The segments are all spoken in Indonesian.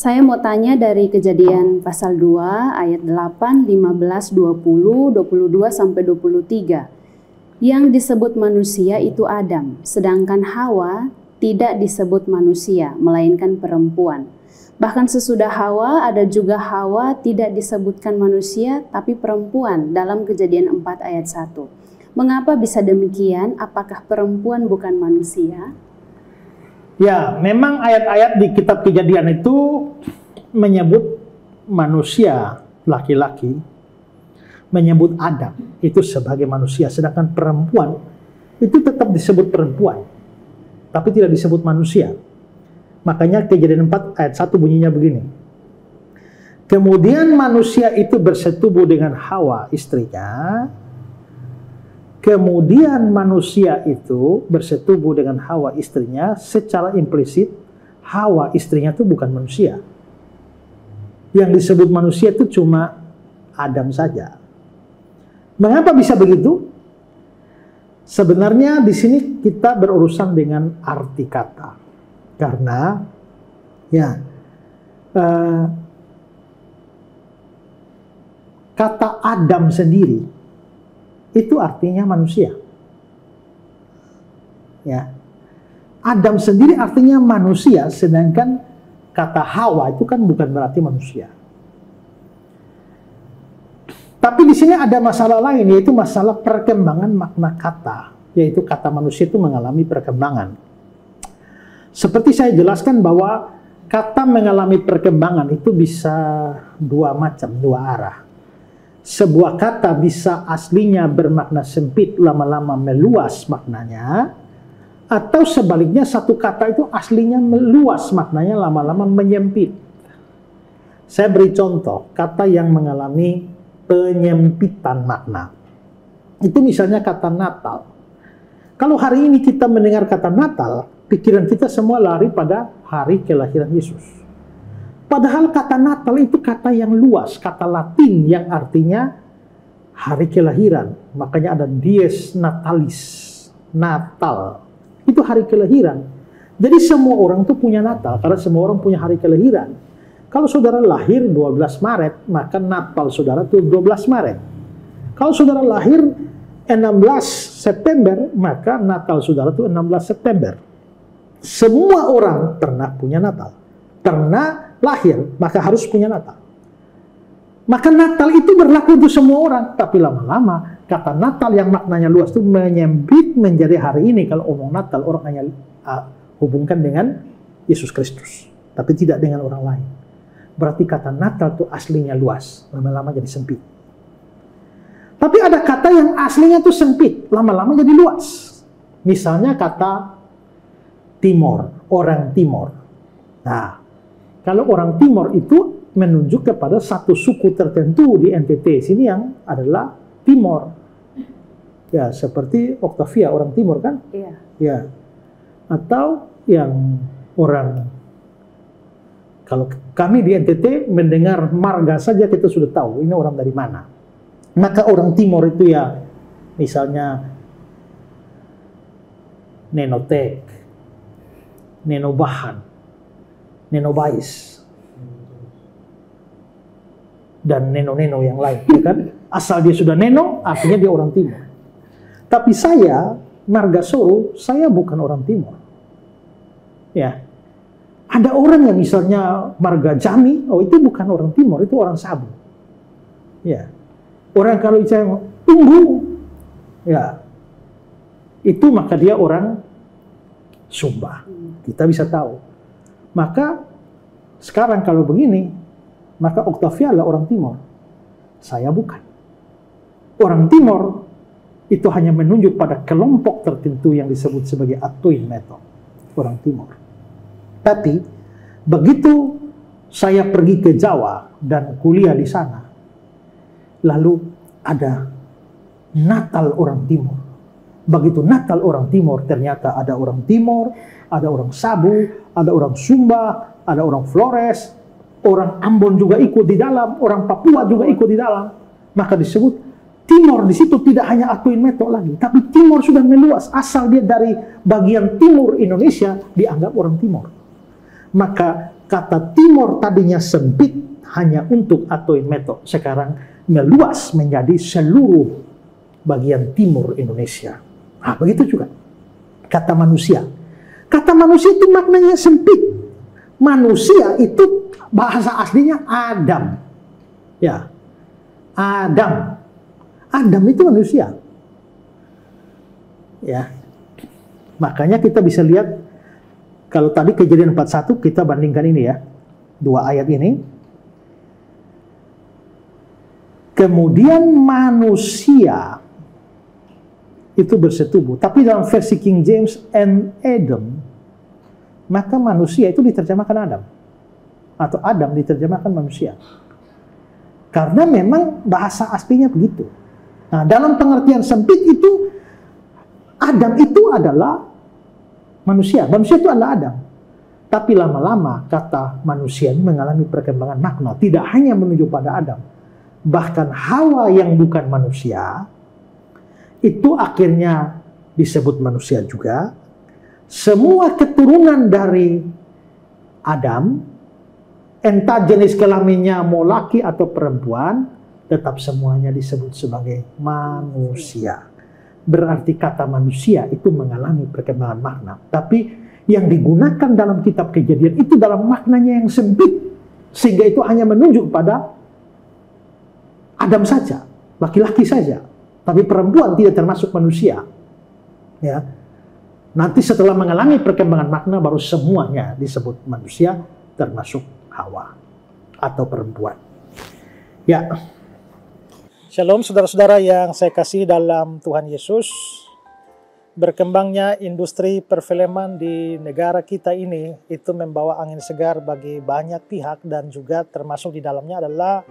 Saya mau tanya dari Kejadian pasal 2 ayat 8, 15, 20, 22 sampai 23. Yang disebut manusia itu Adam, sedangkan Hawa tidak disebut manusia, melainkan perempuan. Bahkan sesudah Hawa ada juga Hawa tidak disebutkan manusia tapi perempuan dalam Kejadian 4 ayat 1. Mengapa bisa demikian? Apakah perempuan bukan manusia? Ya, memang ayat-ayat di kitab Kejadian itu menyebut manusia laki-laki, menyebut Adam itu sebagai manusia, sedangkan perempuan itu tetap disebut perempuan, tapi tidak disebut manusia. Makanya Kejadian 4 ayat 1 bunyinya begini. Kemudian manusia itu bersetubuh dengan Hawa istrinya. Kemudian manusia itu bersetubuh dengan Hawa istrinya, secara implisit Hawa istrinya itu bukan manusia. Yang disebut manusia itu cuma Adam saja. Mengapa bisa begitu? Sebenarnya di sini kita berurusan dengan arti kata. Karena kata Adam sendiri itu artinya manusia. Ya. Adam sendiri artinya manusia, sedangkan kata Hawa itu kan bukan berarti manusia. Tapi di sini ada masalah lain, yaitu masalah perkembangan makna kata, yaitu kata manusia itu mengalami perkembangan. Seperti saya jelaskan bahwa kata mengalami perkembangan itu bisa dua arah. Sebuah kata bisa aslinya bermakna sempit, lama-lama meluas maknanya, atau sebaliknya satu kata itu aslinya meluas maknanya, lama-lama menyempit. Saya beri contoh, kata yang mengalami penyempitan makna. Itu misalnya kata Natal. Kalau hari ini kita mendengar kata Natal, pikiran kita semua lari pada hari kelahiran Yesus. Padahal kata Natal itu kata yang luas, kata Latin yang artinya hari kelahiran. Makanya ada dies natalis, Natal. Itu hari kelahiran. Jadi semua orang itu punya Natal, karena semua orang punya hari kelahiran. Kalau saudara lahir 12 Maret, maka Natal saudara itu 12 Maret. Kalau saudara lahir 16 September, maka Natal saudara itu 16 September. Semua orang pernah punya Natal. Pernah lahir, maka harus punya Natal. Maka Natal itu berlaku untuk semua orang. Tapi lama-lama, kata Natal yang maknanya luas itu menyempit menjadi hari ini. Kalau omong Natal, orang hanya hubungkan dengan Yesus Kristus. Tapi tidak dengan orang lain. Berarti kata Natal itu aslinya luas. Lama-lama jadi sempit. Tapi ada kata yang aslinya itu sempit. Lama-lama jadi luas. Misalnya kata Timor. Orang Timor. Nah, kalau orang Timor itu menunjuk kepada satu suku tertentu di NTT sini yang adalah Timor. Ya, seperti Octavia orang Timor kan? Iya. Ya. Atau yang orang, kalau kami di NTT mendengar marga saja kita sudah tahu ini orang dari mana. Maka orang Timor itu ya misalnya Nenotek, Nenobahan, Nenobais, dan neno-neno yang lain, ya kan? Asal dia sudah neno, artinya dia orang Timur. Tapi saya, marga Soro, saya bukan orang Timur. Ya, ada orang yang misalnya marga Jami, oh itu bukan orang Timur, itu orang Sabu. Ya, orang kalau saya tunggu, ya, itu maka dia orang Sumba. Kita bisa tahu. Maka sekarang kalau begini, maka Octavia adalah orang Timor. Saya bukan. Orang Timor itu hanya menunjuk pada kelompok tertentu yang disebut sebagai Atuin Meto. Orang Timor. Tapi begitu saya pergi ke Jawa dan kuliah di sana, lalu ada Natal orang Timor. Begitu Natal orang Timor, ternyata ada orang Timor, ada orang Sabu, ada orang Sumba, ada orang Flores, orang Ambon juga ikut di dalam, orang Papua juga ikut di dalam. Maka disebut Timor di situ tidak hanya Atuin Meto lagi, tapi Timor sudah meluas. Asal dia dari bagian timur Indonesia dianggap orang Timor. Maka kata timur tadinya sempit hanya untuk Atoin Meto, sekarang meluas menjadi seluruh bagian timur Indonesia. Nah, begitu juga kata manusia. Kata manusia itu maknanya sempit. Manusia itu bahasa aslinya Adam. Ya, Adam. Adam itu manusia. Ya, makanya kita bisa lihat kalau tadi Kejadian 41 kita bandingkan ini ya, dua ayat ini. Kemudian manusia itu bersetubuh. Tapi dalam versi King James and Adam, maka manusia itu diterjemahkan Adam. Atau Adam diterjemahkan manusia. Karena memang bahasa aslinya begitu. Nah, dalam pengertian sempit itu, Adam itu adalah manusia. Manusia itu adalah Adam. Tapi lama-lama kata manusia ini mengalami perkembangan makna. Tidak hanya menuju pada Adam. Bahkan Hawa yang bukan manusia, itu akhirnya disebut manusia juga. Semua keturunan dari Adam, entah jenis kelaminnya mau laki atau perempuan, tetap semuanya disebut sebagai manusia. Berarti kata manusia itu mengalami perkembangan makna. Tapi yang digunakan dalam kitab Kejadian itu dalam maknanya yang sempit. Sehingga itu hanya menunjuk pada Adam saja, laki-laki saja. Tapi perempuan tidak termasuk manusia. Ya. Nanti setelah mengalami perkembangan makna baru semuanya disebut manusia termasuk Hawa atau perempuan. Ya. Shalom saudara-saudara yang saya kasih dalam Tuhan Yesus. Berkembangnya industri perfilman di negara kita ini itu membawa angin segar bagi banyak pihak dan juga termasuk di dalamnya adalah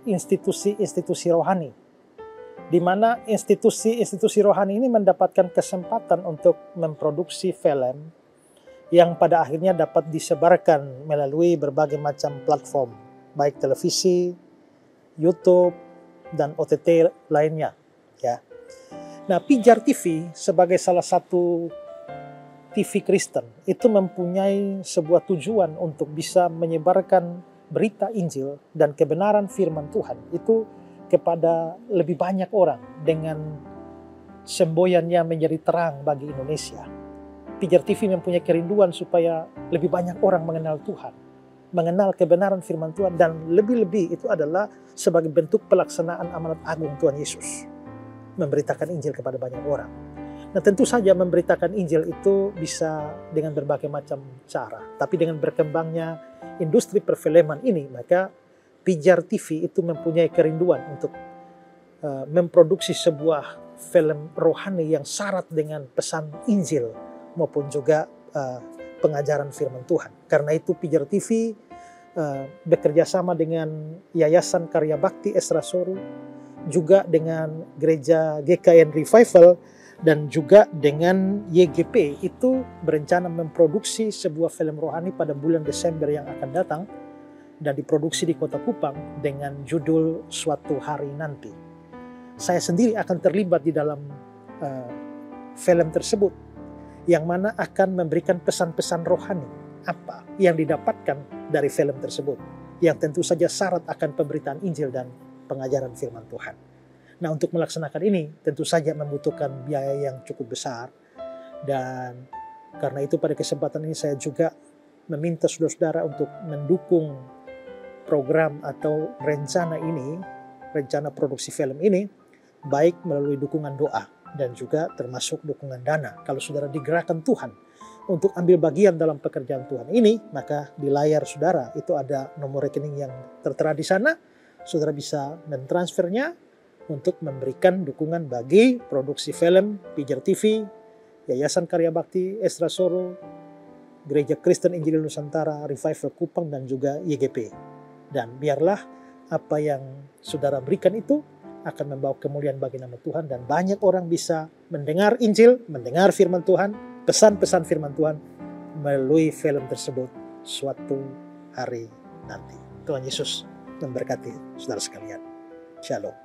institusi-institusi rohani, di mana institusi-institusi rohani ini mendapatkan kesempatan untuk memproduksi film yang pada akhirnya dapat disebarkan melalui berbagai macam platform, baik televisi, YouTube, dan OTT lainnya. Ya. Nah, Pijar TV sebagai salah satu TV Kristen itu mempunyai sebuah tujuan untuk bisa menyebarkan berita Injil dan kebenaran firman Tuhan itu kepada lebih banyak orang dengan semboyannya menjadi terang bagi Indonesia. Pijar TV mempunyai kerinduan supaya lebih banyak orang mengenal Tuhan, mengenal kebenaran firman Tuhan, dan lebih-lebih itu adalah sebagai bentuk pelaksanaan amanat agung Tuhan Yesus, memberitakan Injil kepada banyak orang. Nah, tentu saja memberitakan Injil itu bisa dengan berbagai macam cara, tapi dengan berkembangnya industri perfilman ini, maka Pijar TV itu mempunyai kerinduan untuk memproduksi sebuah film rohani yang syarat dengan pesan Injil maupun juga pengajaran firman Tuhan. Karena itu Pijar TV bekerja sama dengan Yayasan Karya Bakti Esra Soru, juga dengan Gereja GKN Revival, dan juga dengan YGP itu berencana memproduksi sebuah film rohani pada bulan Desember yang akan datang dan diproduksi di Kota Kupang dengan judul Suatu Hari Nanti. Saya sendiri akan terlibat di dalam film tersebut yang mana akan memberikan pesan-pesan rohani apa yang didapatkan dari film tersebut, yang tentu saja syarat akan pemberitaan Injil dan pengajaran firman Tuhan. Nah, untuk melaksanakan ini tentu saja membutuhkan biaya yang cukup besar, dan karena itu pada kesempatan ini saya juga meminta saudara-saudara untuk mendukung program atau rencana ini, rencana produksi film ini, baik melalui dukungan doa dan juga termasuk dukungan dana. Kalau saudara digerakkan Tuhan untuk ambil bagian dalam pekerjaan Tuhan ini, maka di layar saudara itu ada nomor rekening yang tertera di sana. Saudara bisa mentransfernya untuk memberikan dukungan bagi produksi film Pijar TV, Yayasan Karya Bakti Esra Soru, Gereja Kristen Injil Nusantara, Revival Kupang, dan juga YGP. Dan biarlah apa yang saudara berikan itu akan membawa kemuliaan bagi nama Tuhan, dan banyak orang bisa mendengar Injil, mendengar firman Tuhan, pesan-pesan firman Tuhan melalui film tersebut suatu hari nanti. Tuhan Yesus memberkati saudara sekalian. Shalom.